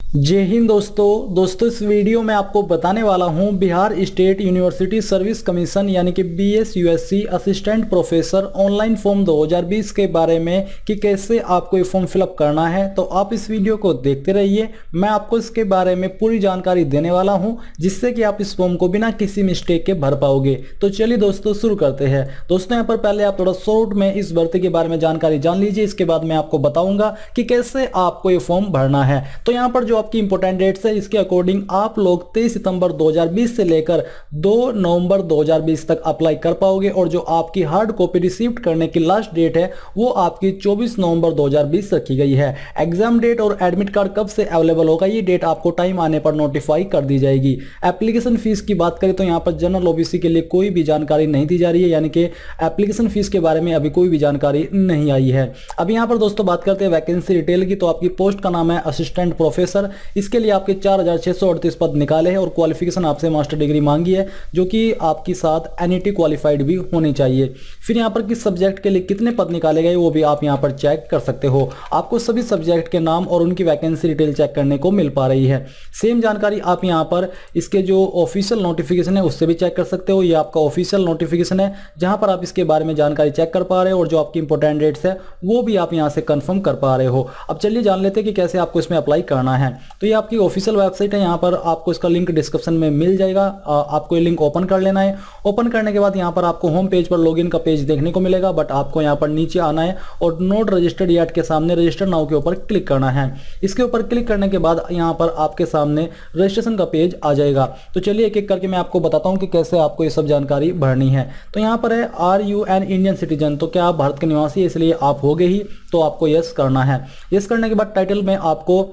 जय हिंद दोस्तों इस वीडियो में आपको बताने वाला हूं Bihar state university service commission यानी कि BSUSC assistant professor online form 2020 के बारे में कि कैसे आपको ये फॉर्म फिलअप करना है। तो आप इस वीडियो को देखते रहिए, मैं आपको इसके बारे में पूरी जानकारी देने वाला हूं जिससे कि आप इस फॉर्म को बिना किसी मिस्टेक के भर पाओगे। तो चलिए दोस्तों शुरू करते हैं। दोस्तों यहाँ पर पहले आप थोड़ा शॉर्ट में इस भर्ती के बारे में जानकारी जान लीजिए, इसके बाद मैं आपको बताऊंगा कि कैसे आपको ये फॉर्म भरना है। तो यहाँ पर जो आपकी इंपॉर्टेंट डेट्स है इसके अकॉर्डिंग आप लोग 23 सितंबर 2020 से लेकर 2 नवंबर 2020 तक अप्लाई कर पाओगे और जो आपकी हार्ड कॉपी रिसीव करने की लास्ट डेट है वो आपकी 24 नवंबर 2020 रखी गई है। एग्जाम डेट और एडमिट कार्ड कब से अवेलेबल होगा ये डेट आपको टाइम आने पर नोटिफाई कर दी जाएगी। एप्लीकेशन फीस की बात करें तो यहाँ पर जनरल ओबीसी के लिए कोई भी जानकारी नहीं दी जा रही है, यानी कि एप्लीकेशन फीस के बारे में अभी कोई भी जानकारी नहीं आई है। अब यहाँ पर दोस्तों बात करते हैं वैकेंसी डिटेल की, तो आपकी पोस्ट का नाम है असिस्टेंट प्रोफेसर। इसके लिए आपके 4638 पद निकाले हैं और क्वालिफिकेशन आपसे मास्टर डिग्री मांगी है जो कि आपकी साथ NET क्वालिफाइड भी होनी चाहिए। फिर यहाँ पर किस सब्जेक्ट के लिए कितने पद निकाले गए वो भी आप यहाँ पर चेक कर सकते हो। आपको सभी सब्जेक्ट के नाम और उनकी वैकेंसी डिटेल चेक करने को मिल पा रही है। सेम जानकारी आप यहाँ पर इसके जो ऑफिशियल नोटिफिकेशन है उससे भी चेक कर सकते हो। ये आपका ऑफिशियल नोटिफिकेशन है जहां पर आप इसके बारे में जानकारी चेक कर पा रहे हो और जो आपकी इंपॉर्टेंट डेट्स है वो भी आप यहाँ से कंफर्म कर पा रहे हो। अब चलिए जान लेते हैं कि कैसे आपको इसमें अप्लाई करना है। तो ये आपकी ऑफिशियल वेबसाइट है, यहाँ पर आपको इसका लिंक डिस्क्रिप्शन में मिल जाएगा। आपको ये लिंक ओपन कर लेना है। ओपन करने के बाद यहाँ पर आपको होम पेज पर लॉगिन का पेज देखने को मिलेगा, बट आपको यहाँ पर नीचे आना है और नोट रजिस्टर्ड येट के सामने रजिस्टर नाउ के ऊपर क्लिक करना है। इसके ऊपर क्लिक करने के बाद यहाँ पर आपके सामने रजिस्ट्रेशन का पेज आ जाएगा। तो चलिए एक एक करके मैं आपको बताता हूँ कि कैसे आपको ये सब जानकारी भरनी है। तो यहाँ पर है are you an Indian citizen, तो क्या आप भारत के निवासी है, इसलिए आप होगे ही, तो आपको यस करना है। यस करने के बाद टाइटल में आपको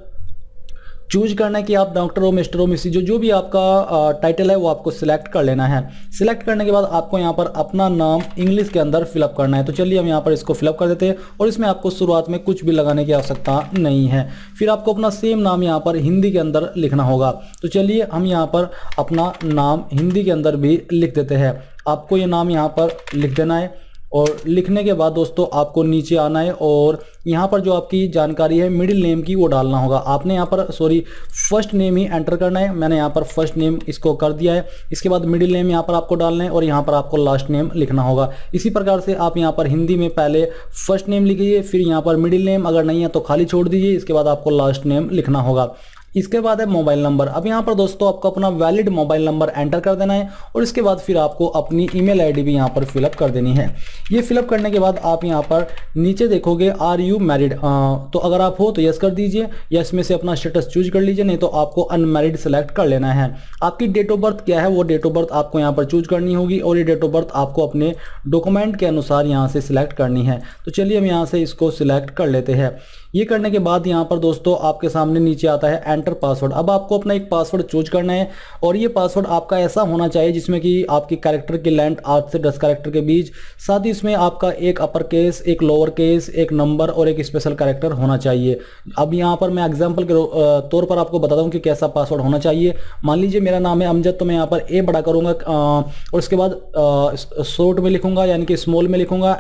चूज करना है कि आप डॉक्टर हो, मिस्टर हो, मिसिस, जो भी आपका टाइटल है वो आपको सिलेक्ट कर लेना है। सिलेक्ट करने के बाद आपको यहाँ पर अपना नाम इंग्लिश के अंदर फिलअप करना है। तो चलिए हम यहाँ पर इसको फिलअप कर देते हैं और इसमें आपको शुरुआत में कुछ भी लगाने की आवश्यकता नहीं है। फिर आपको अपना सेम नाम यहाँ पर हिंदी के अंदर लिखना होगा। तो चलिए हम यहाँ पर अपना नाम हिंदी के अंदर भी लिख देते हैं। आपको ये नाम यहाँ पर लिख देना है और लिखने के बाद दोस्तों आपको नीचे आना है और यहाँ पर जो आपकी जानकारी है मिडिल नेम की वो डालना होगा। आपने यहाँ पर फर्स्ट नेम ही एंटर करना है। मैंने यहाँ पर फर्स्ट नेम इसको कर दिया है। इसके बाद मिडिल नेम यहाँ पर आपको डालना है और यहाँ पर आपको लास्ट नेम लिखना होगा। इसी प्रकार से आप यहाँ पर हिंदी में पहले फर्स्ट नेम लिखिए, फिर यहाँ पर मिडिल नेम, अगर नहीं है तो खाली छोड़ दीजिए। इसके बाद आपको लास्ट नेम लिखना होगा। इसके बाद है मोबाइल नंबर। अब यहाँ पर दोस्तों आपको अपना वैलिड मोबाइल नंबर एंटर कर देना है और इसके बाद फिर आपको अपनी ईमेल आईडी भी यहाँ पर फिलअप कर देनी है। ये फिलअप करने के बाद आप यहाँ पर नीचे देखोगे आर यू मैरिड, तो अगर आप हो तो यस कर दीजिए या इसमें से अपना स्टेटस चूज कर लीजिए, नहीं तो आपको अनमैरिड सेलेक्ट कर लेना है। आपकी डेट ऑफ बर्थ क्या है वो डेट ऑफ बर्थ आपको यहाँ पर चूज करनी होगी और ये डेट ऑफ बर्थ आपको अपने डॉक्यूमेंट के अनुसार यहाँ से सिलेक्ट करनी है। तो चलिए हम यहाँ से इसको सिलेक्ट कर लेते हैं। ये करने के बाद यहाँ पर दोस्तों आपके सामने नीचे आता है एंटर पासवर्ड। अब आपको अपना एक पासवर्ड चूज करना है और ये पासवर्ड आपका ऐसा होना चाहिए जिसमें कि आपकी कैरेक्टर की लेंथ 8 से 10 कैरेक्टर के बीच, साथ ही इसमें आपका एक अपर केस, एक लोअर केस, एक नंबर और एक स्पेशल कैरेक्टर होना चाहिए। अब यहाँ पर मैं एग्जाम्पल के तौर पर आपको बताता हूँ कि कैसा पासवर्ड होना चाहिए। मान लीजिए मेरा नाम है अमजद, तो मैं यहाँ पर ए बड़ा करूँगा और उसके बाद शॉर्ट में लिखूंगा यानी कि स्मॉल में लिखूंगा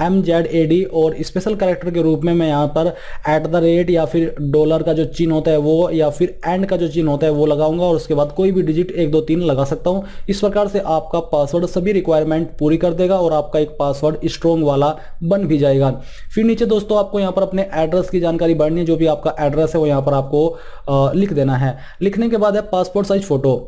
MZAD और स्पेशल कैरेक्टर के रूप में मैं यहाँ पर @ या फिर डॉलर का जो चिन्ह होता है वो या फिर एंड का जो चिन्ह होता है वो लगाऊंगा और उसके बाद कोई भी डिजिट 1 2 3 लगा सकता हूं। इस प्रकार से आपका पासवर्ड सभी रिक्वायरमेंट पूरी कर देगा और आपका एक पासवर्ड स्ट्रॉन्ग वाला बन भी जाएगा। फिर नीचे दोस्तों आपको यहाँ पर अपने एड्रेस की जानकारी भरनी है। जो भी आपका एड्रेस है वो यहाँ पर आपको लिख देना है। लिखने के बाद है पासपोर्ट साइज फोटो।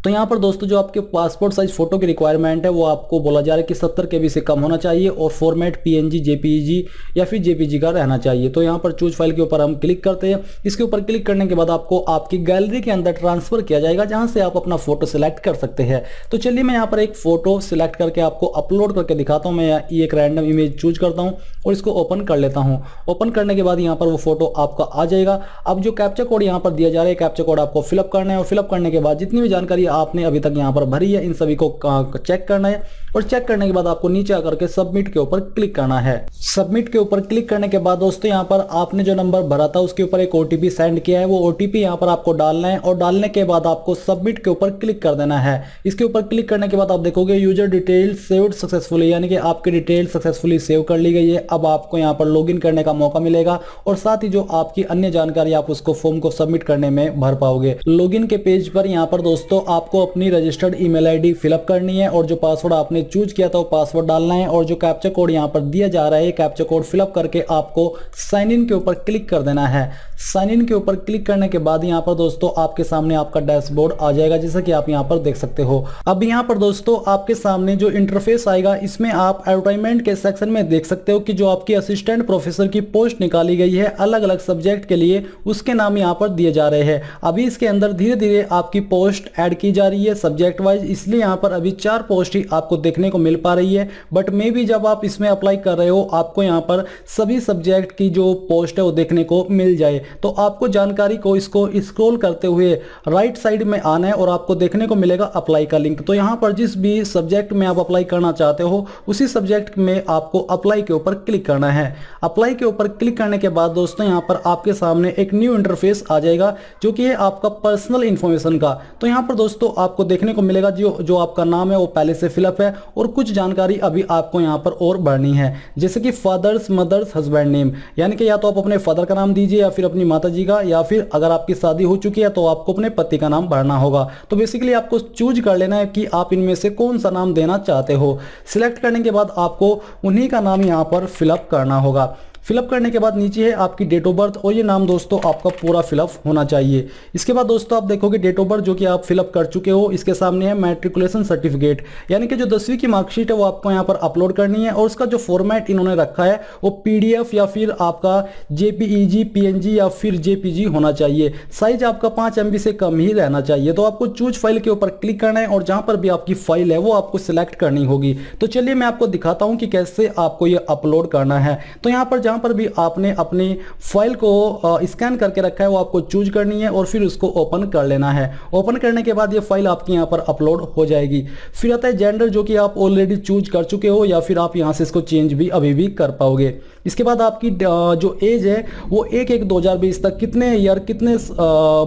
तो यहाँ पर दोस्तों जो आपके पासपोर्ट साइज फोटो की रिक्वायरमेंट है वो आपको बोला जा रहा है कि 70 KB से कम होना चाहिए और फॉर्मेट PNG, JPEG या फिर JPG का रहना चाहिए। तो यहाँ पर चूज फाइल के ऊपर हम क्लिक करते हैं। इसके ऊपर क्लिक करने के बाद आपको आपकी गैलरी के अंदर ट्रांसफर किया जाएगा जहाँ से आप अपना फोटो सिलेक्ट कर सकते हैं। तो चलिए मैं यहाँ पर एक फोटो सिलेक्ट करके आपको अपलोड करके दिखाता हूँ। मैं ये एक रैंडम इमेज चूज करता हूँ और इसको ओपन कर लेता हूँ। ओपन करने के बाद यहाँ पर वो फोटो आपका आ जाएगा। अब जो कैप्चा कोड यहाँ पर दिया जा रहा है, कैप्चा कोड आपको फिलअप करना है और फिलअप करने के बाद जितनी भी जानकारी आपने अभी तक यहाँ पर भरी है इन सभी को चेक करना है, और चेक करने के बाद आपको नीचे आकर के सबमिट के ऊपर क्लिक करना है। सबमिट के ऊपर क्लिक करने के बाद दोस्तों यहाँ पर आपने जो नंबर भरा था उसके ऊपर एक ओटीपी सेंड किया है, वो ओटीपी यहाँ पर आपको डालना है, और डालने के बाद आपको सबमिट के ऊपर क्लिक कर देना है। इसके ऊपर क्लिक करने के बाद आप देखोगे यूजर डिटेल सेव्ड सक्सेसफुली, यानी कि आपकी डिटेल सक्सेसफुली सेव कर ली गई है। अब आपको यहाँ पर लॉगिन करने का मौका मिलेगा, और साथ ही जो आपकी अन्य जानकारी आप उसको फॉर्म को सबमिट करने में भर पाओगे। लॉगिन के पेज पर यहाँ पर दोस्तों आपको अपनी रजिस्टर्ड ईमेल आईडी फिलअप करनी है, और जो पासवर्ड आपने चूज किया था वो पासवर्ड डालना है, और जो कैप्चा कोड यहाँ पर दिया जा रहा है कैप्चा कोड फिलअप करके आपको साइन इन के ऊपर क्लिक कर देना है। साइन इन के ऊपर क्लिक करने के बाद यहाँ पर दोस्तों आपके सामने आपका डैशबोर्ड आ जाएगा, जैसा कि आप यहाँ पर देख सकते हो। अब यहाँ पर दोस्तों आपके सामने जो इंटरफेस आएगा इसमें आप एडवर्टाइजमेंट के सेक्शन में देख सकते हो कि जो आपकी असिस्टेंट प्रोफेसर की पोस्ट निकाली गई है अलग अलग सब्जेक्ट के लिए, उसके नाम यहाँ पर दिए जा रहे हैं। अभी इसके अंदर धीरे धीरे आपकी पोस्ट ऐड की जा रही है सब्जेक्ट वाइज, इसलिए यहाँ पर अभी 4 पोस्ट ही आपको देखने को मिल पा रही है। बट मे भी जब आप इसमें अप्लाई कर रहे हो आपको यहाँ पर सभी सब्जेक्ट की जो पोस्ट है वो देखने को मिल जाए, तो आपको जानकारी को इसको स्क्रॉल करते हुए राइट साइड में आना है, और आपको देखने को मिलेगा अप्लाई का लिंक। तो यहाँ पर जिस भी सब्जेक्ट में आप अप्लाई करना चाहते हो उसी सब्जेक्ट में आपको अप्लाई के ऊपर क्लिक करना है। अप्लाई के ऊपर क्लिक करने के बाद दोस्तों यहाँ पर आपके सामने एक न्यू इंटरफेस आ जाएगा, जो कि है आपका पर्सनल इंफॉर्मेशन का। तो यहाँ पर दोस्तों आपको देखने को मिलेगा जो आपका नाम है वो पहले से फिलअप है, और कुछ जानकारी अभी आपको यहाँ पर और भरनी है, जैसे कि फादर्स मदर्स हस्बैंड नेम, यानी कि या तो आप अपने फादर का नाम दीजिए या फिर अपनी माता जी का, या फिर अगर आपकी शादी हो चुकी है तो आपको अपने पति का नाम भरना होगा। तो बेसिकली आपको चूज कर लेना है कि आप इनमें से कौन सा नाम देना चाहते हो। सिलेक्ट करने के बाद आपको उन्हीं का नाम यहाँ पर फिलअप करना होगा। फिलअप करने के बाद नीचे है आपकी डेट ऑफ बर्थ, और ये नाम दोस्तों आपका पूरा फिलअप होना चाहिए। इसके बाद दोस्तों आप देखोगे डेट ऑफ बर्थ जो कि आप फिलअप कर चुके हो, इसके सामने है मैट्रिकुलेशन सर्टिफिकेट, यानी कि जो 10वीं की मार्कशीट है वो आपको यहाँ पर अपलोड करनी है, और उसका जो फॉर्मेट इन्होंने रखा है वो पीडीएफ या फिर आपका जेपीईजी पीएनजी या फिर जेपीजी होना चाहिए। साइज आपका 5 MB से कम ही रहना चाहिए। तो आपको चूज फाइल के ऊपर क्लिक करना है, और जहां पर भी आपकी फाइल है वो आपको सिलेक्ट करनी होगी। तो चलिए मैं आपको दिखाता हूं कि कैसे आपको ये अपलोड करना है। तो यहाँ पर जहां पर भी आपने अपनी फाइल को स्कैन करके रखा है वो आपको चूज करनी है, और फिर उसको ओपन कर लेना है। ओपन करने के बाद ये फाइल आपकी यहाँ पर अपलोड हो जाएगी। फिर आता है जेंडर, जो कि आप ऑलरेडी चूज कर चुके हो, या फिर आप यहाँ से इसको चेंज भी अभी भी कर पाओगे। इसके बाद आपकी जो एज है वो 1/1/2020 तक कितने ईयर कितने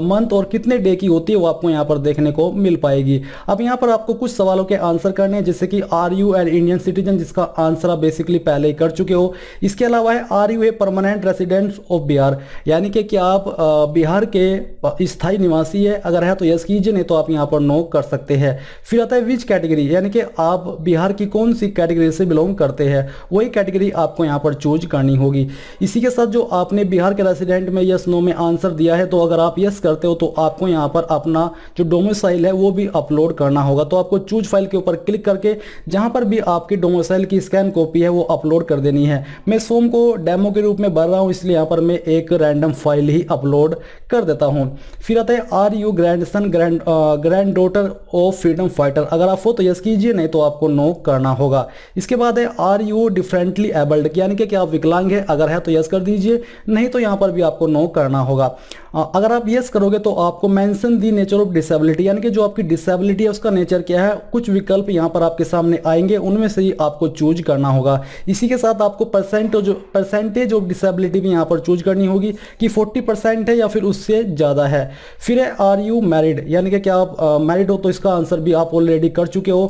मंथ और कितने डे की होती है वो आपको यहाँ पर देखने को मिल पाएगी। अब यहाँ पर आपको कुछ सवालों के आंसर करने हैं, जैसे कि are you an Indian citizen, जिसका आंसर आप बेसिकली पहले ही कर चुके हो। इसके अलावा है are you a permanent resident of Bihar, यानी कि क्या आप बिहार के स्थायी निवासी है, अगर है तो यस कीजिए, नहीं तो आप यहाँ पर नो कर सकते हैं। फिर आता है विच कैटेगरी, यानी कि आप बिहार की कौन सी कैटेगरी से बिलोंग करते हैं, वही कैटेगरी आपको यहाँ पर चूज करनी होगी। इसी के साथ जो आपने बिहार के रेसिडेंट में यस नो में आंसर दिया है, तो अगर आप यस करते हो तो आपको यहाँ पर अपना जो डोमिसाइल है वो भी अपलोड करना होगा। तो आपको चूज फाइल के ऊपर क्लिक करके जहां पर भी आपकी डोमिसाइल की स्कैन कॉपी है वो अपलोड कर देनी है। मैं इस फॉर्म को डेमो के रूप में भर रहा हूं, इसलिए यहाँ पर मैं एक रैंडम फाइल ही अपलोड कर देता हूं। फिर आता है are you grandson grand daughter of freedom fighter, अगर आप हो तो यस कीजिए, नहीं तो आपको नो करना होगा। इसके बाद है आर यू डिफरेंटली एबल्ड, यानी कि क्या आप विकलांग है, अगर है तो यस कर दीजिए, नहीं तो यहाँ पर भी आपको नो करना होगा। अगर आप यस करोगे तो आपको mention the nature of disability, यानी कि जो आपकी डिसेबिलिटी है उसका नेचर क्या है, कुछ विकल्प यहाँ पर आपके सामने आएंगे, उनमें से ही आपको चूज करना होगा। इसी के साथ आपको परसेंटेज ऑफ डिसेबिलिटी भी यहाँ पर चूज करनी होगी कि 40% है या फिर उससे ज़्यादा है। फिर है आर यू मैरिड, यानी कि क्या आप मैरिड हो, तो इसका आंसर भी आप ऑलरेडी कर चुके हो।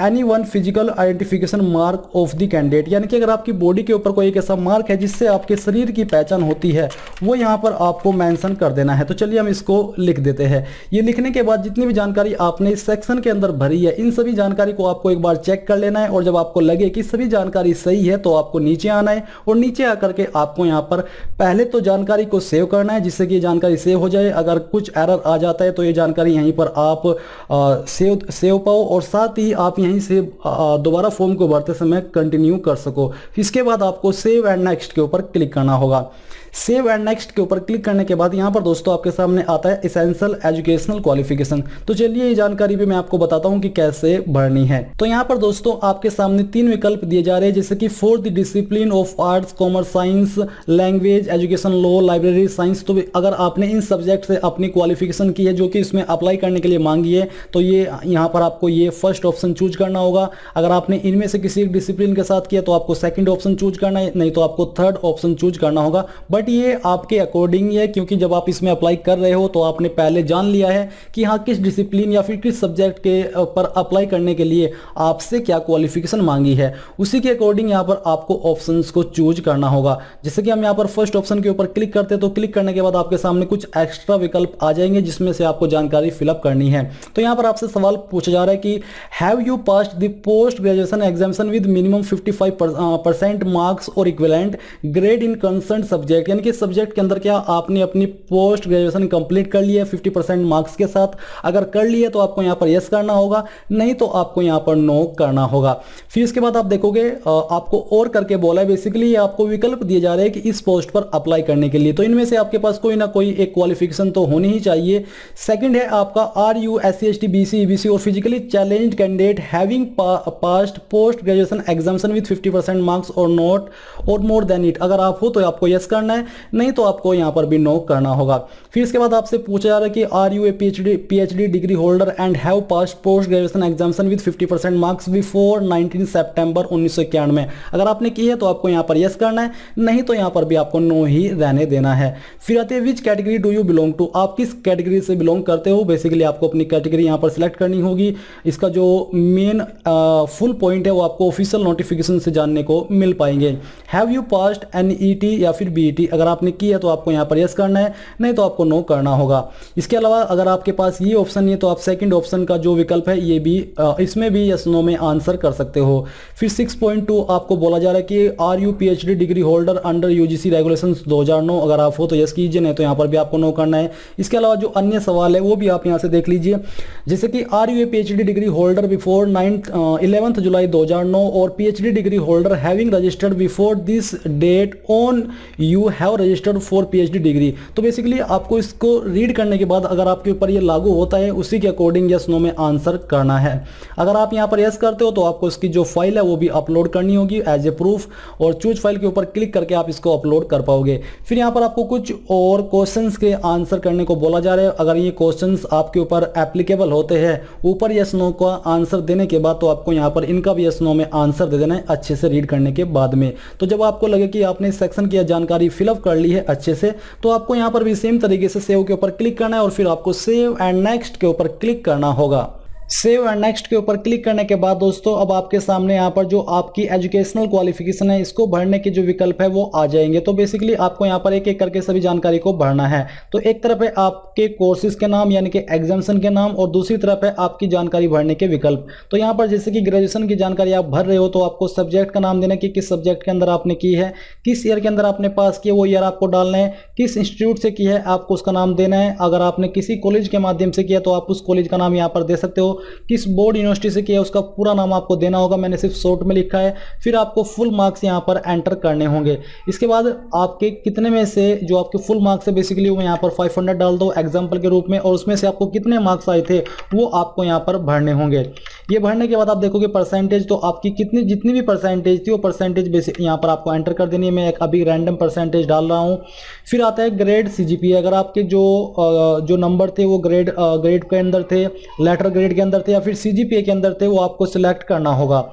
Any one physical identification mark of the candidate, यानी कि अगर आपकी बॉडी के ऊपर कोई एक ऐसा मार्क है जिससे आपके शरीर की पहचान होती है, वो यहाँ पर आपको मेंशन कर देना है। तो चलिए हम इसको लिख देते हैं। ये लिखने के बाद जितनी भी जानकारी आपने इस सेक्शन के अंदर भरी है, इन सभी जानकारी को आपको एक बार चेक कर लेना है, और जब आपको लगे कि सभी जानकारी सही है तो आपको नीचे आना है, और नीचे आकर के आपको यहाँ पर पहले तो जानकारी को सेव करना है, जिससे कि जानकारी सेव हो जाए। अगर कुछ एरर आ जाता है तो ये जानकारी यहीं पर आप सेव पाओ, और साथ ही आप यहीं से दोबारा फॉर्म को भरते समय कंटिन्यू कर सको। इसके बाद आपको सेव एंड नेक्स्ट के ऊपर क्लिक करना होगा। सेव एंड नेक्स्ट के ऊपर क्लिक करने के बाद यहाँ पर दोस्तों आपके सामने आता है एसेंशियल एजुकेशनल क्वालिफिकेशन। तो चलिए ये जानकारी भी मैं आपको बताता हूँ कि कैसे भरनी है। तो यहाँ पर दोस्तों आपके सामने 3 विकल्प दिए जा रहे हैं, जैसे कि for the discipline of arts, commerce, science, language, education, law, library science. तो अगर आपने इन सब्जेक्ट से अपनी क्वालिफिकेशन की है जो कि इसमें अप्लाई करने के लिए मांगी है, तो ये यहाँ पर आपको ये फर्स्ट ऑप्शन चूज करना होगा। अगर आपने इनमें से किसी एक डिसिप्लिन के साथ किया तो आपको सेकंड ऑप्शन चूज करना है, नहीं तो आपको थर्ड ऑप्शन चूज करना होगा। बट ये आपके अकॉर्डिंग है, क्योंकि जब आप इसमें अप्लाई कर रहे हो तो आपने पहले जान लिया है कि हाँ किस डिसिप्लिन या फिर किस सब्जेक्ट के पर अप्लाई करने के लिए आपसे क्या क्वालिफिकेशन मांगी है, उसी के अकॉर्डिंग यहाँ पर आपको ऑप्शंस को चूज करना होगा। जैसे कि हम यहाँ पर फर्स्ट ऑप्शन के ऊपर क्लिक करते हैं तो क्लिक करने के बाद आपके सामने कुछ एक्स्ट्रा विकल्प आ जाएंगे जिसमें से आपको जानकारी फिलअप करनी है। तो यहाँ पर आपसे सवाल पूछा जा रहा है कि have you passed the post graduation examination with minimum 55% marks और equivalent grade in concern subject, यानी कि सब्जेक्ट के अंदर क्या आपने अपनी पोस्ट ग्रेजुएशन कंप्लीट कर लिया है 50% मार्क्स के साथ। अगर कर लिए तो आपको यहाँ पर यस करना होगा, नहीं तो आपको यहाँ पर नो करना होगा। फिर इसके बाद आप देखोगे आपको और करके बोला है, बेसिकली ये आपको विकल्प दिए जा रहे हैं कि इस पोस्ट पर अप्लाई करने के लिए। तो इनमें से आपके पास कोई ना कोई एक क्वालिफिकेशन तो होनी ही चाहिए। सेकंड है आपका are you SC ST BC EBC और physically challenged candidate having passed post graduation examination with 50% marks और नॉट और मोर देन इट। अगर आप हो तो आपको यस करना है, नहीं तो आपको यहाँ पर भी नो करना होगा। फिर इसके बाद आपसे पूछा जा रहा है कि are you a PhD degree holder and have passed post graduation examination with 50% marks before 19 September 1991। अगर आपने की है तो आपको यहाँ पर यस करना है, नहीं तो यहाँ पर भी आपको नो ही रहने देना है। फिर आते हैं which category do you belong to, आप किस कैटेगरी से बिलोंग करते हो। बेसिकली आपको अपनी कैटेगरी यहाँ पर सिलेक्ट करनी होगी। इसका जो मेन फुल पॉइंट है वो आपको ऑफिशियल नोटिफिकेशन से जानने को मिल पाएंगे। हैव यू पास्ड NET या फिर BET, अगर आपने की है तो आपको यहाँ पर यस करना है, नहीं तो आपको नो करना होगा। इसके अलावा अगर आपके पास ये ऑप्शन नहीं है तो आप सेकंड ऑप्शन का जो विकल्प है ये भी इसमें भी यस नो में आंसर कर सकते हो। फिर 6.2 आपको बोला जा रहा है कि are you PhD degree holder under UGC regulations 2009, अगर आप हो तो यस कीजिए, नहीं तो यहाँ पर भी आपको नो करना है। इसके अलावा जो अन्य सवाल है वो भी आप यहाँ से देख लीजिए, जैसे कि are you PhD degree holder before 11 July 2009 और PhD degree holder having registered before this date on you have registered for PhD degree. तो बेसिकली आपको इसको रीड करने के बाद अगर आपके ऊपर ये लागू होता है उसी के अकॉर्डिंग यस नो में आंसर करना है। अगर आप यहाँ पर यस करते हो तो आपको इसकी जो फाइल है वो भी अपलोड करनी होगी एज ए प्रूफ, और चूज फाइल के ऊपर क्लिक करके आप इसको अपलोड कर पाओगे। फिर यहाँ पर आपको कुछ और क्वेश्चंस के आंसर करने को बोला जा रहा है। अगर ये क्वेश्चंस आपके ऊपर एप्लीकेबल होते हैं ऊपर यस नो का आंसर देने के बाद, तो आपको यहाँ पर इनका भी यस नो में आंसर दे देना है अच्छे से रीड करने के बाद में। तो जब आपको लगे कि आपने इस सेक्शन की जानकारी फिलअप कर ली है अच्छे से, तो आपको यहाँ पर भी सेम तरीके से सेव के ऊपर क्लिक करना है और फिर आपको सेव एंड नेक्स्ट के ऊपर क्लिक करना होगा। सेव एंड नेक्स्ट के ऊपर क्लिक करने के बाद दोस्तों अब आपके सामने यहाँ पर जो आपकी एजुकेशनल क्वालिफिकेशन है इसको भरने के जो विकल्प है वो आ जाएंगे। तो बेसिकली आपको यहाँ पर एक एक करके सभी जानकारी को भरना है। तो एक तरफ है आपके कोर्सेज के नाम यानी कि एग्जामिनेशन के नाम, और दूसरी तरफ है आपकी जानकारी भरने के विकल्प। तो यहाँ पर जैसे कि ग्रेजुएशन की जानकारी आप भर रहे हो तो आपको सब्जेक्ट का नाम देना कि किस सब्जेक्ट के अंदर आपने की है, किस ईयर के अंदर आपने पास किया वो ईयर आपको डालना है, किस इंस्टीट्यूट से की है आपको उसका नाम देना है। अगर आपने किसी कॉलेज के माध्यम से किया तो आप उस कॉलेज का नाम यहाँ पर दे सकते हो। किस बोर्ड यूनिवर्सिटी से किया उसका पूरा नाम आपको देना होगा, मैंने सिर्फ शॉर्ट में लिखा है। फिर आपको फुल मार्क्स यहाँ पर एंटर करने होंगे। इसके बाद आपके कितने में से जो आपके फुल मार्क्स है बेसिकली वो यहाँ पर 500 डाल दो एग्जाम्पल के रूप में, और उसमें से आपको कितने मार्क्स आए थे वो आपको यहाँ पर भरने होंगे। ये भरने के बाद आप देखोगे परसेंटेज, तो आपकी जितनी भी परसेंटेज थी वो परसेंटेज बेसिक यहाँ पर आपको एंटर कर देनी है। मैं एक अभी रैंडम परसेंटेज डाल रहा हूँ। फिर आता है ग्रेड CGPA, अगर आपके जो नंबर थे वो ग्रेड के अंदर थे, लेटर ग्रेड के अंदर थे या फिर CGPA के अंदर थे, वो आपको सिलेक्ट करना होगा।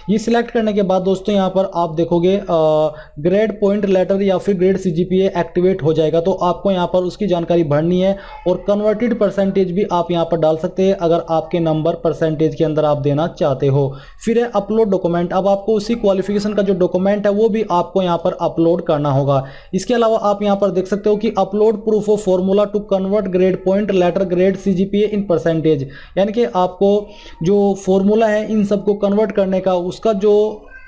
ये सिलेक्ट करने के बाद दोस्तों यहाँ पर आप देखोगे ग्रेड पॉइंट लेटर या फिर ग्रेड CGPA एक्टिवेट हो जाएगा। तो आपको यहाँ पर उसकी जानकारी भरनी है और कन्वर्टेड परसेंटेज भी आप यहाँ पर डाल सकते हैं अगर आपके नंबर परसेंटेज के अंदर आप देना चाहते हो। फिर है अपलोड डॉक्यूमेंट, अब आपको उसी क्वालिफिकेशन का जो डॉक्यूमेंट है वो भी आपको यहाँ पर अपलोड करना होगा। इसके अलावा आप यहाँ पर देख सकते हो कि upload proof of formula to convert grade point letter grade CGPA in percentage, यानी कि आपको जो फॉर्मूला है इन सबको कन्वर्ट करने का उसका जो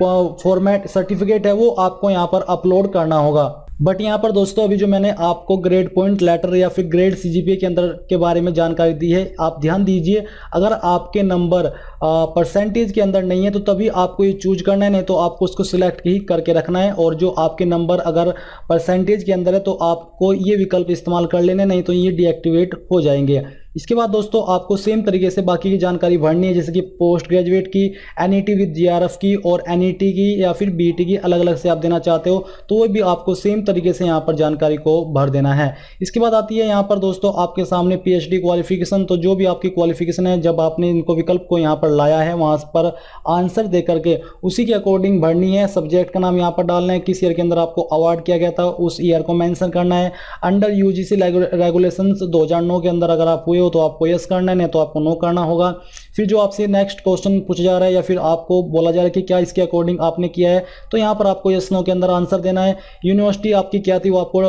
फॉर्मेट सर्टिफिकेट है वो आपको यहाँ पर अपलोड करना होगा। बट यहाँ पर दोस्तों अभी जो मैंने आपको ग्रेड पॉइंट लेटर या फिर ग्रेड सीजीपीए के अंदर के बारे में जानकारी दी है, आप ध्यान दीजिए, अगर आपके नंबर परसेंटेज के अंदर नहीं है तो तभी आपको ये चूज करना है, नहीं तो आपको उसको सिलेक्ट ही करके रखना है। और जो आपके नंबर अगर परसेंटेज के अंदर है तो आपको ये विकल्प इस्तेमाल कर लेने, नहीं तो ये डीएक्टिवेट हो जाएंगे। इसके बाद दोस्तों आपको सेम तरीके से बाकी की जानकारी भरनी है, जैसे कि पोस्ट ग्रेजुएट की, एनईटी विद जीआरएफ की और एनईटी की या फिर बीईटी की अलग अलग से आप देना चाहते हो तो वो भी आपको सेम तरीके से यहाँ पर जानकारी को भर देना है। इसके बाद आती है यहाँ पर दोस्तों आपके सामने पीएचडी क्वालिफिकेशन। तो जो भी आपकी क्वालिफिकेशन है, जब आपने इनको विकल्प को यहाँ पर लाया है वहाँ पर आंसर दे करके उसी के अकॉर्डिंग भरनी है। सब्जेक्ट का नाम यहाँ पर डालना है, किस ईयर के अंदर आपको अवार्ड किया गया था उस ईयर को मेंशन करना है। अंडर यूजीसी रेगुलेशंस 2009 के अंदर अगर आप हुए तो आपको यस करना है, नहीं तो आपको नो करना होगा। फिर जो आपसे नेक्स्ट क्वेश्चन पूछा जा रहा है या फिर आपको बोला जा रहा है कि क्या इसके अकॉर्डिंग आपने किया है, तो यहाँ पर आपको यस नो के अंदर आंसर देना है। यूनिवर्सिटी आपकी क्या थी वो आपको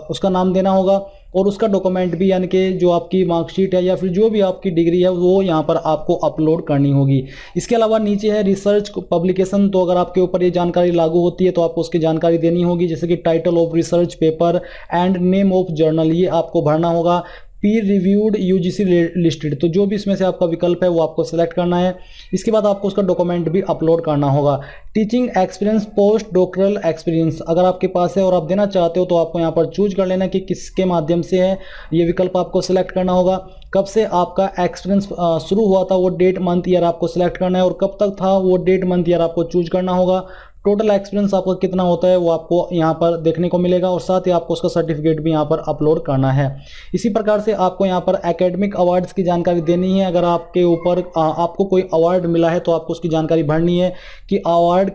उसका नाम देना होगा और उसका डॉक्यूमेंट भी, यानी कि जो आपकी मार्कशीट है या फिर जो भी आपकी डिग्री है वो यहाँ पर आपको अपलोड करनी होगी। इसके अलावा नीचे है रिसर्च पब्लिकेशन। तो अगर आपके ऊपर ये जानकारी लागू होती है तो आपको उसकी जानकारी देनी होगी, जैसे कि title of research paper and name of journal, ये आपको भरना होगा। पीर रिव्यूड यूजीसी लिस्टेड, तो जो भी इसमें से आपका विकल्प है वो आपको सेलेक्ट करना है। इसके बाद आपको उसका डॉक्यूमेंट भी अपलोड करना होगा। Teaching experience, post doctoral experience अगर आपके पास है और आप देना चाहते हो तो आपको यहाँ पर चूज कर लेना कि किसके माध्यम से है, ये विकल्प आपको सेलेक्ट करना होगा। कब से आपका एक्सपीरियंस शुरू हुआ था वो डेट मंथ ईयर आपको सिलेक्ट करना है और कब तक था वो डेट मंथ ईयर आपको चूज करना होगा। टोटल एक्सपीरियंस आपका कितना होता है वो आपको यहाँ पर देखने को मिलेगा और साथ ही आपको उसका सर्टिफिकेट भी यहाँ पर अपलोड करना है। इसी प्रकार से आपको यहाँ पर एकेडमिक अवार्ड्स की जानकारी देनी है। अगर आपके ऊपर आपको कोई अवार्ड मिला है तो आपको उसकी जानकारी भरनी है कि अवार्ड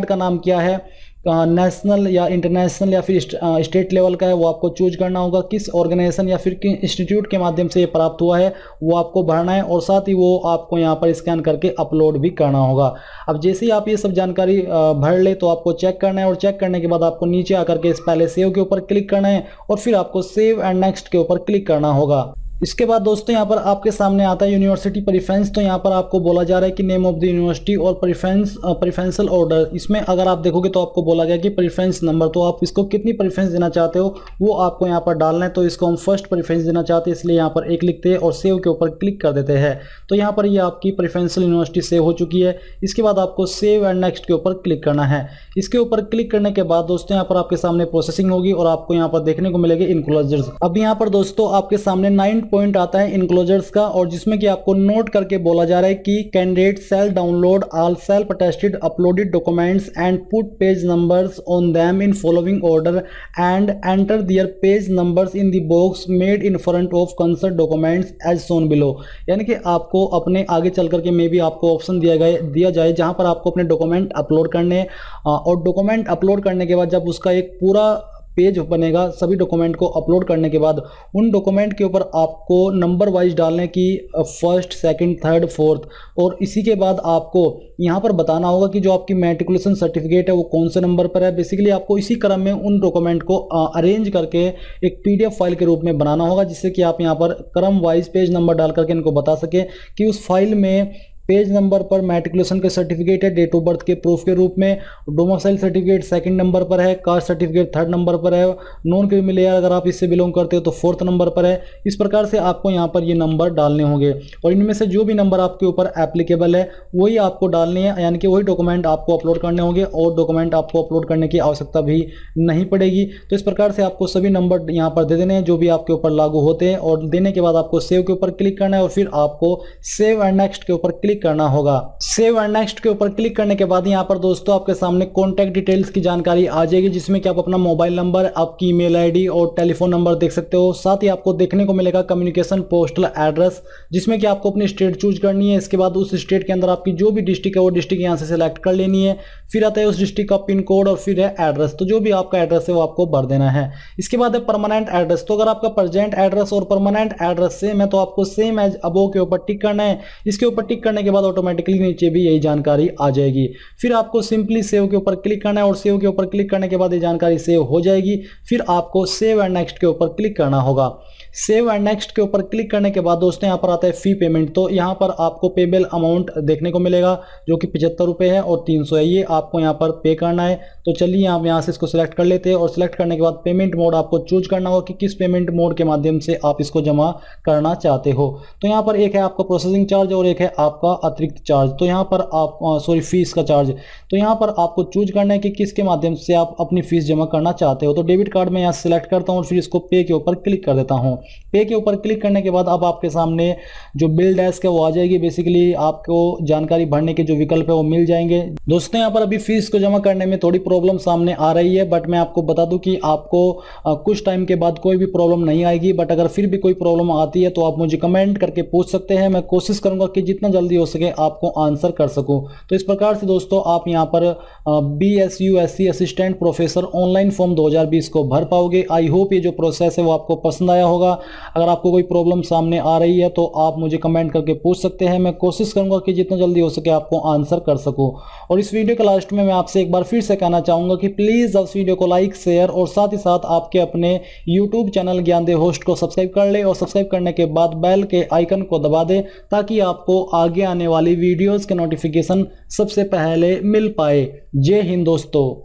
का नाम क्या है, नेशनल या इंटरनेशनल या फिर स्टेट लेवल का है, वो आपको चूज करना होगा। किस ऑर्गेनाइजेशन या फिर किस इंस्टीट्यूट के माध्यम से ये प्राप्त हुआ है वो आपको भरना है और साथ ही वो आपको यहाँ पर स्कैन करके अपलोड भी करना होगा। अब जैसे ही आप ये सब जानकारी भर ले तो आपको चेक करना है और चेक करने के बाद आपको नीचे आकर के इस पहले सेव के ऊपर क्लिक करना है और फिर आपको सेव एंड नेक्स्ट के ऊपर क्लिक करना होगा। इसके बाद दोस्तों यहाँ पर आपके सामने आता है यूनिवर्सिटी प्रेफरेंस। तो यहाँ पर आपको बोला जा रहा है कि नेम ऑफ द यूनिवर्सिटी और प्रेफरेंशियल ऑर्डर। इसमें अगर आप देखोगे तो आपको बोला गया कि प्रेफरेंस नंबर, तो आप इसको कितनी प्रेफरेंस देना चाहते हो वो आपको यहाँ पर डालना है। तो इसको हम फर्स्ट प्रेफरेंस देना चाहते हैं, इसलिए यहाँ पर एक लिखते हैं और सेव के ऊपर क्लिक कर देते हैं। तो यहाँ पर ये आपकी प्रेफरेंशियल यूनिवर्सिटी सेव हो चुकी है। इसके बाद आपको सेव एंड नेक्स्ट के ऊपर क्लिक करना है। इसके ऊपर क्लिक करने के बाद दोस्तों यहाँ पर आपके सामने प्रोसेसिंग होगी और आपको यहाँ पर देखने को मिलेगा इनक्लोजर्स। अब यहाँ पर दोस्तों आपके सामने 9 पॉइंट आता है इनक्लोजर्स का, और जिसमें कि आपको नोट करके बोला जा रहा है कि candidate shall download all self attested uploaded documents and put page numbers on them in following order and enter their page numbers in the box made in front of concern documents as shown below. यानी कि आपको अपने आगे चल करके मे भी आपको option दिया जाए जहां पर आपको अपने डॉक्यूमेंट अपलोड करने, और डॉक्यूमेंट अपलोड करने के बाद जब उसका एक पूरा पेज बनेगा सभी डॉक्यूमेंट को अपलोड करने के बाद उन डॉक्यूमेंट के ऊपर आपको नंबर वाइज डालने की फर्स्ट, सेकंड, थर्ड, फोर्थ, और इसी के बाद आपको यहाँ पर बताना होगा कि जो आपकी मैट्रिकुलेशन सर्टिफिकेट है वो कौन से नंबर पर है। बेसिकली आपको इसी क्रम में उन डॉक्यूमेंट को अरेंज करके एक पीडीएफ फाइल के रूप में बनाना होगा, जिससे कि आप यहाँ पर क्रम वाइज पेज नंबर डाल करके इनको बता सके कि उस फाइल में पेज नंबर पर मैट्रिकुलेशन के सर्टिफिकेट है, डेट ऑफ बर्थ के प्रूफ के रूप में, डोमिसाइल सर्टिफिकेट सेकंड नंबर पर है, कास्ट सर्टिफिकेट थर्ड नंबर पर है, नॉन क्रिमिनल लेयर अगर आप इससे बिलोंग करते हो तो फोर्थ नंबर पर है। इस प्रकार से आपको यहाँ पर ये नंबर डालने होंगे और इनमें से जो भी नंबर आपके ऊपर एप्लीकेबल है वही आपको डालने हैं, यानी कि वही डॉक्यूमेंट आपको अपलोड करने होंगे और डॉक्यूमेंट आपको अपलोड करने की आवश्यकता भी नहीं पड़ेगी। तो इस प्रकार से आपको सभी नंबर यहाँ पर दे देने हैं जो भी आपके ऊपर लागू होते हैं, और देने के बाद आपको सेव के ऊपर क्लिक करना है और फिर आपको सेव एंड नेक्स्ट के ऊपर क्लिक करना होगा। सेव एंड नेक्स्ट के ऊपर क्लिक करने के बाद यहाँ पर दोस्तों आपके सामने कॉन्टैक्ट डिटेल्स की जानकारी आ जाएगी, जिसमें कि आप अपना मोबाइल नंबर, आपकी ईमेल आईडी और टेलीफोन नंबर देख सकते हो। साथ ही आपको देखने को मिलेगा कम्युनिकेशन पोस्टल एड्रेस, जिसमें कि आपको अपनी स्टेट चूज करनी है। इसके बाद उस स्टेट के अंदर आपकी जो भी डिस्ट्रिक्ट है वो डिस्ट्रिक्ट यहाँ से सिलेक्ट कर लेनी है। फिर आता है उस डिस्ट्रिक्ट का पिन कोड और फिर है एड्रेस, तो जो भी आपका एड्रेस है वो आपको भर देना है। इसके बाद है परमानेंट एड्रेस। तो अगर आपका प्रेजेंट एड्रेस और परमानेंट एड्रेस सेम है तो आपको सेम एज अबो के ऊपर टिक करना है। इसके ऊपर टिक करने के के बाद ऑटोमेटिकली नीचे भी यही जानकारी आ जाएगी। फिर आपको सिंपली सेव के ऊपर क्लिक करना है और सेव के ऊपर क्लिक करने के बाद ये जानकारी सेव हो जाएगी। फिर आपको सेव एंड नेक्स्ट के ऊपर क्लिक करना होगा। सेव एंड नेक्स्ट के ऊपर क्लिक करने के बाद दोस्तों यहाँ पर आता है फी पेमेंट। तो यहाँ पर आपको पेबल अमाउंट देखने को मिलेगा जो कि 75 रुपये है और 300 है, ये आपको यहाँ पर पे करना है। तो चलिए आप यहाँ से इसको सिलेक्ट कर लेते हैं और सिलेक्ट करने के बाद पेमेंट मोड आपको चूज करना होगा कि किस पेमेंट मोड के माध्यम से आप इसको जमा करना चाहते हो। तो यहाँ पर एक है आपका प्रोसेसिंग चार्ज और एक है आपका अतिरिक्त चार्ज। तो यहाँ पर आप फीस का चार्ज, तो यहाँ पर आपको चूज करना है कि किसके माध्यम से आप अपनी फीस जमा करना चाहते हो। तो डेबिट कार्ड में यहाँ सिलेक्ट करता हूँ और फिर इसको पे के ऊपर क्लिक कर देता हूँ। पे के ऊपर क्लिक करने के बाद अब आपके सामने जो बिल डेस्क है वो आ जाएगी। बेसिकली आपको जानकारी भरने के जो विकल्प है वो मिल जाएंगे। दोस्तों यहाँ पर अभी फीस को जमा करने में थोड़ी प्रॉब्लम सामने आ रही है, बट मैं आपको बता दूं कि आपको कुछ टाइम के बाद कोई भी प्रॉब्लम नहीं आएगी। बट अगर फिर भी कोई प्रॉब्लम आती है तो आप मुझे कमेंट करके पूछ सकते हैं, मैं कोशिश करूंगा कि जितना जल्दी हो सके आपको आंसर कर सकूं। तो इस प्रकार से दोस्तों आप यहाँ पर BSUSC assistant professor online form 2020 को भर पाओगे। आई होप ये जो प्रोसेस है वो आपको पसंद आया होगा। अगर आपको कोई प्रॉब्लम सामने आ रही है तो आप मुझे कमेंट करके पूछ सकते हैं, मैं कोशिश करूंगा कि जितना जल्दी हो सके आपको आंसर कर सकूं। और इस वीडियो के लास्ट में मैं आपसे एक बार फिर से कहना चाहूंगा कि प्लीज इस वीडियो को लाइक, शेयर और साथ ही साथ आपके अपने YouTube चैनल ज्ञानदेव होस्ट को सब्सक्राइब कर ले और सब्सक्राइब करने के बाद बेल के आइकन को दबा दे ताकि आपको आगे आने वाली वीडियोस के नोटिफिकेशन सबसे पहले मिल पाए। जय हिंद दोस्तों।